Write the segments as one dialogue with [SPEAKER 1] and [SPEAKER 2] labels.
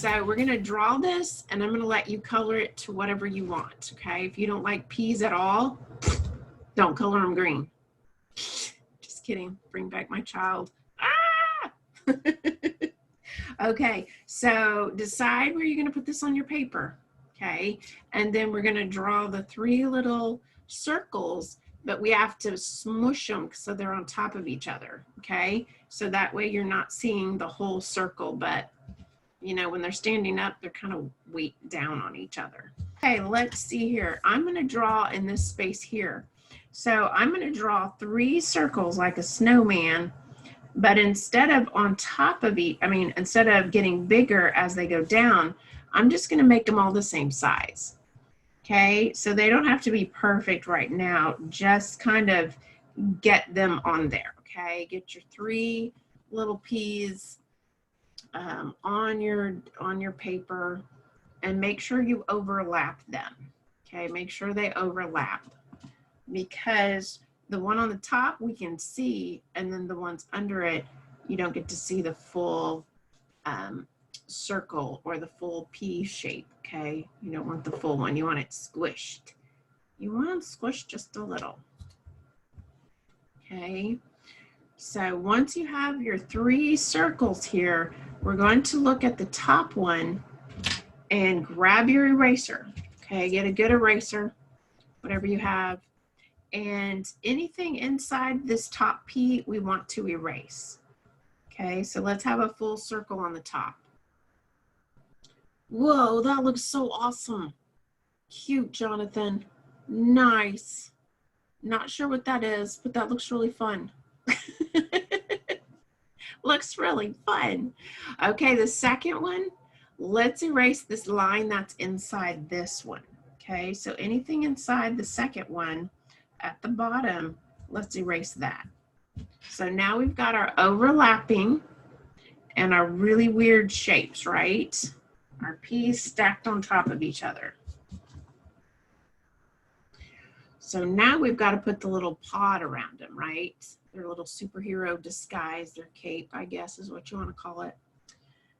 [SPEAKER 1] So we're going to draw this, and I'm going to let you color it to whatever you want, okay? If you don't like peas at all, don't color them green. Just kidding. Bring back my child. Ah! Okay, so decide where you're going to put this on your paper, okay? And then we're going to draw the 3 little circles, but we have to smush them so they're on top of each other, okay? So that way you're not seeing the whole circle, but you know, when they're standing up, they're kind of weight down on each other. Okay, let's see here. I'm going to draw in this space here. So I'm going to draw 3 circles like a snowman, but instead of on top of each, instead of getting bigger as they go down, I'm just going to make them all the same size. Okay, so they don't have to be perfect right now. Just kind of get them on there. Okay, get your 3 little peas on your paper, and make sure you overlap them. Okay, make sure they overlap, because the one on the top we can see, and then the ones under it you don't get to see the full circle or the full pea shape. Okay, you don't want the full one, you want it squished. You want them squished just a little. Okay, so once you have your 3 circles here, we're going to look at the top one and grab your eraser. Okay, get a good eraser, whatever you have. And anything inside this top pea, we want to erase. Okay, so let's have a full circle on the top. Whoa, that looks so awesome. Cute, Jonathan. Nice. Not sure what that is, but that looks really fun. Looks really fun. Okay, the second one, let's erase this line that's inside this one. Okay, so anything inside the second one at the bottom, let's erase that. So now we've got our overlapping and our really weird shapes, right? Our peas stacked on top of each other. So now we've got to put the little pod around them, right? Their little superhero disguise, their cape, I guess is what you want to call it.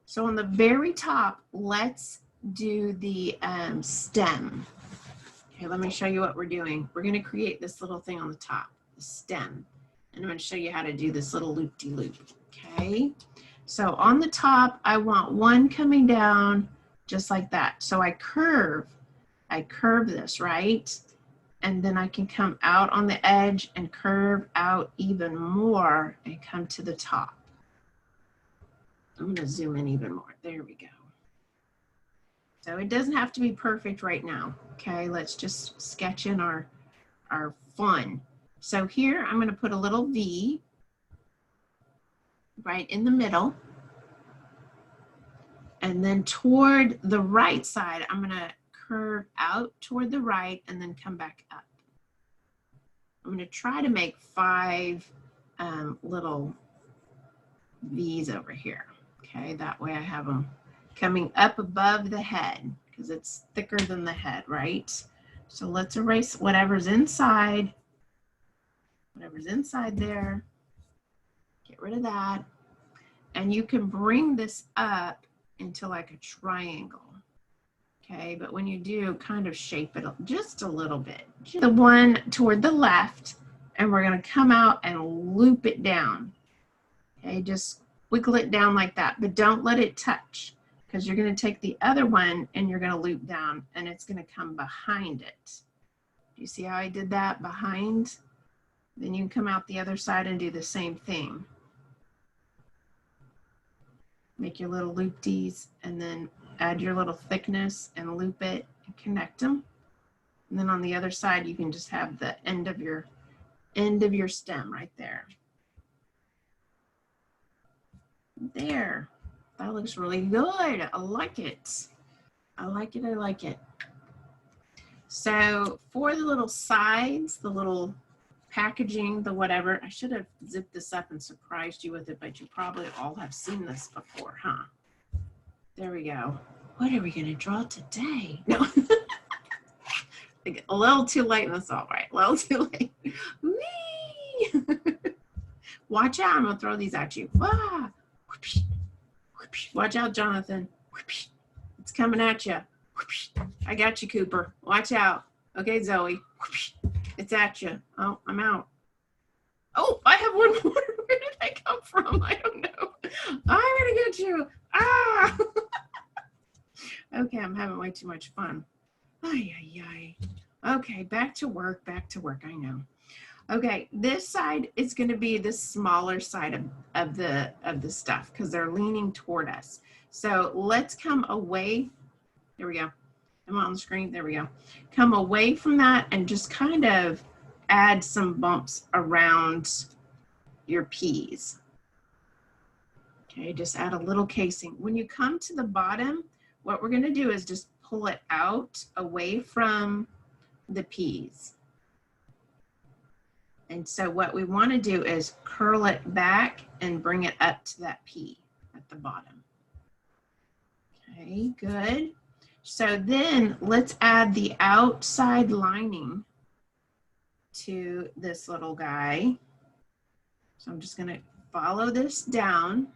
[SPEAKER 1] So on the very top, let's do the stem. Okay, let me show you what we're doing. We're going to create this little thing on the top, the stem. And I'm going to show you how to do this little loop-de-loop. Okay, so on the top, I want one coming down just like that. So I curve this, right? And then I can come out on the edge and curve out even more and come to the top. I'm going to zoom in even more. There we go. So it doesn't have to be perfect right now. Okay, let's just sketch in our fun. So here I'm going to put a little V right in the middle. And then toward the right side, I'm going to curve out toward the right and then come back up. I'm going to try to make 5 little V's over here. Okay, that way I have them coming up above the head because it's thicker than the head, right? So let's erase whatever's inside there. Get rid of that. And you can bring this up into like a triangle. Okay, but when you do, kind of shape it just a little bit. The one toward the left, and we're going to come out and loop it down. Okay, just wiggle it down like that, but don't let it touch, because you're going to take the other one and you're going to loop down, and it's going to come behind it. Do you see how I did that? Behind. Then you can come out the other side and do the same thing. Make your little loop-dees, and then add your little thickness and loop it and connect them. And then on the other side, you can just have the end of your stem right there. There, that looks really good. I like it. I like it, I like it. So for the little sides, the little packaging, the whatever, I should have zipped this up and surprised you with it, but you probably all have seen this before, huh? There we go. What are we going to draw today? No. A little too late. That's all right. A little too late. Whee! Watch out. I'm going to throw these at you. Ah! Watch out, Jonathan. coming at you. I got you, Cooper. Watch out. Okay, Zoe. It's at you. Oh, I'm out. Oh, I have one more. Where did I come from? I don't know. I'm gonna get you. Ah. Okay, I'm having way too much fun. Ay, ay, ay. Okay, back to work, I know. Okay, this side is going to be the smaller side of the stuff because they're leaning toward us. So let's come away. There we go. I'm on the screen. There we go. Come away from that and just kind of add some bumps around your peas. Okay, just add a little casing. When you come to the bottom, what we're going to do is just pull it out away from the peas. And so what we want to do is curl it back and bring it up to that pea at the bottom. Okay, good. So then let's add the outside lining to this little guy. So I'm just going to follow this down.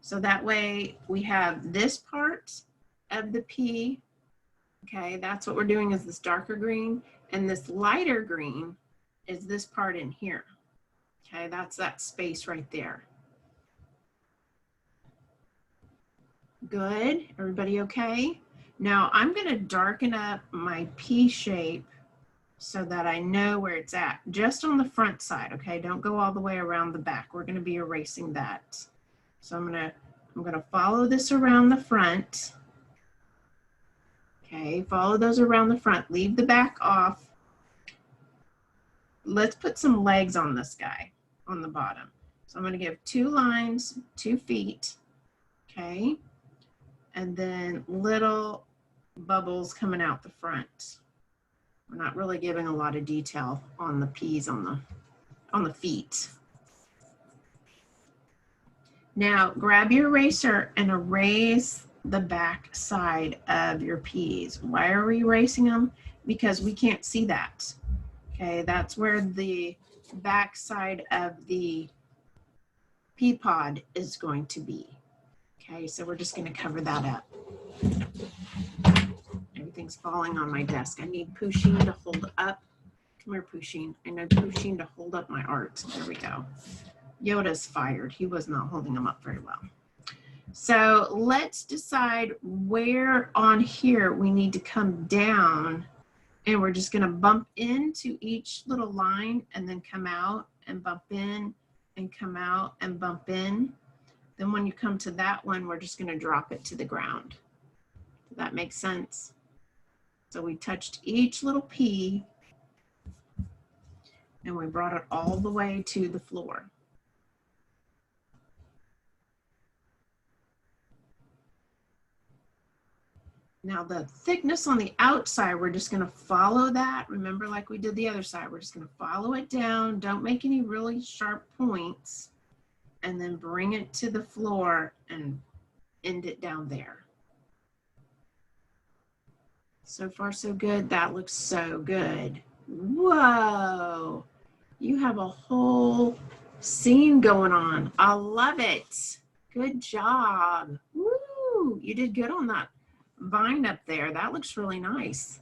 [SPEAKER 1] So that way we have this part of the pea. Okay, that's what we're doing is this darker green, and this lighter green is this part in here. Okay, that's that space right there. Good, everybody okay? Now I'm gonna darken up my pea shape so that I know where it's at, just on the front side, okay? Don't go all the way around the back. We're gonna be erasing that. So I'm gonna follow this around the front. Okay, follow those around the front, leave the back off. Let's put some legs on this guy on the bottom. So I'm going to give 2 lines, 2 feet, okay? And then little bubbles coming out the front. We're not really giving a lot of detail on the peas on the feet. Now grab your eraser and erase the back side of your peas. Why are we erasing them? Because we can't see that. Okay, that's where the back side of the pea pod is going to be. Okay, so we're just going to cover that up. Everything's falling on my desk. I need Pusheen to hold up. Come here, Pusheen. I know Pusheen to hold up my art. There we go. Yoda's fired. He was not holding them up very well. So let's decide where on here we need to come down, and we're just going to bump into each little line and then come out and bump in and come out and bump in. Then when you come to that one, we're just going to drop it to the ground. Does that make sense? So we touched each little pea and we brought it all the way to the floor. Now the thickness on the outside, we're just going to follow that. Remember, like we did the other side, we're just going to follow it down. Don't make any really sharp points, and then bring it to the floor and end it down there. So far, so good. That looks so good. Whoa, you have a whole scene going on. I love it. Good job. Woo, you did good on that vine up there. That looks really nice.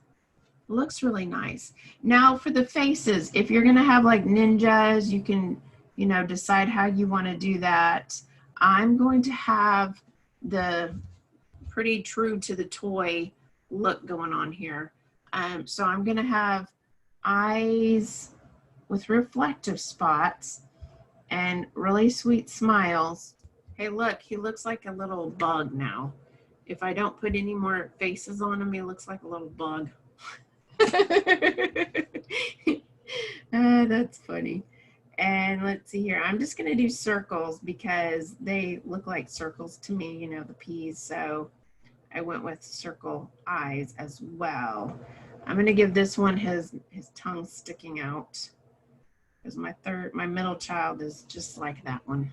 [SPEAKER 1] Looks really nice. Now for the faces, if you're gonna have like ninjas, you can, you know, decide how you want to do that. I'm going to have the pretty true to the toy look going on here. So I'm gonna have eyes with reflective spots and really sweet smiles. Hey, look, he looks like a little bug now. If I don't put any more faces on him, he looks like a little bug. That's funny. And let's see here. I'm just going to do circles because they look like circles to me, you know, the peas. So I went with circle eyes as well. I'm going to give this one his tongue sticking out because my middle child is just like that one.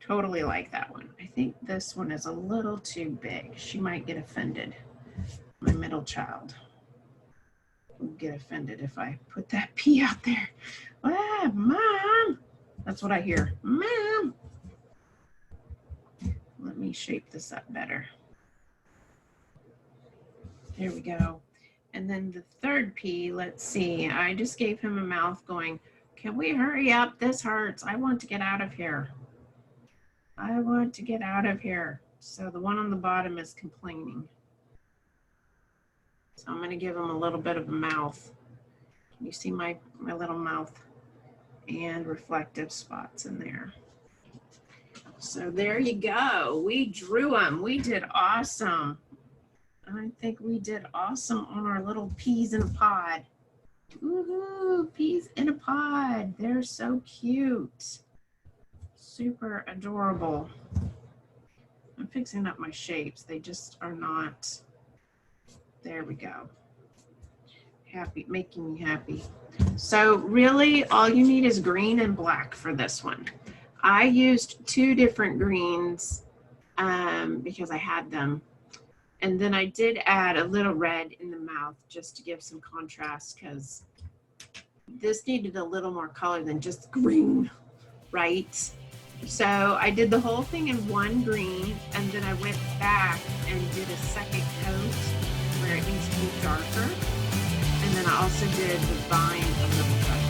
[SPEAKER 1] Totally like that one. I think this one is a little too big. She might get offended. My middle child will get offended if I put that pea out there. Ah, Mom. That's what I hear. Mom. Let me shape this up better. There we go. And then the third P, let's see. I just gave him a mouth going, can we hurry up? This hurts. I want to get out of here. I want to get out of here. So the one on the bottom is complaining. So I'm going to give him a little bit of a mouth. Can you see my little mouth and reflective spots in there? So there you go. We drew them. We did awesome. I think we did awesome on our little peas in a pod. Woohoo, peas in a pod. They're so cute. Super adorable. I'm fixing up my shapes. They just are not. There we go. Happy, making me happy. So really all you need is green and black for this one. I used 2 different greens because I had them. And then I did add a little red in the mouth just to give some contrast because this needed a little more color than just green, right? So I did the whole thing in 1 green, and then I went back and did a second coat where it needs to be darker. And then I also did the vine a little better.